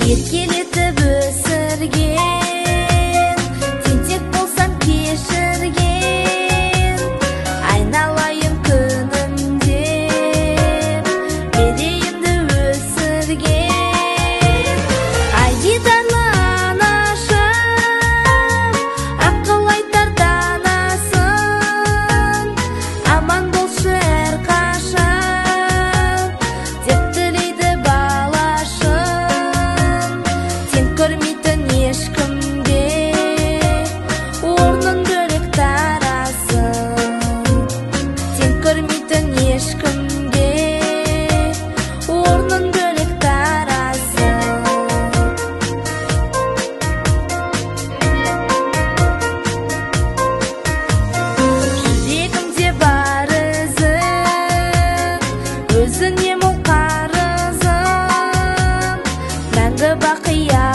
еркелетіп өсірген, тентек болсам кешірген, айналайын күнімде мерейімді өсірген. Ай дидарлы анашым, ақыл айтар данасың, аман болшы әрқашан деп тілейді балашым. Сен көрмейтін ешкімге орның бөлек тарасын, сен көрмейтін ешкімге орның бөлек тарасын. Жүрегімде бар ізің, өзіңе мол қарызым, мәңгі бақия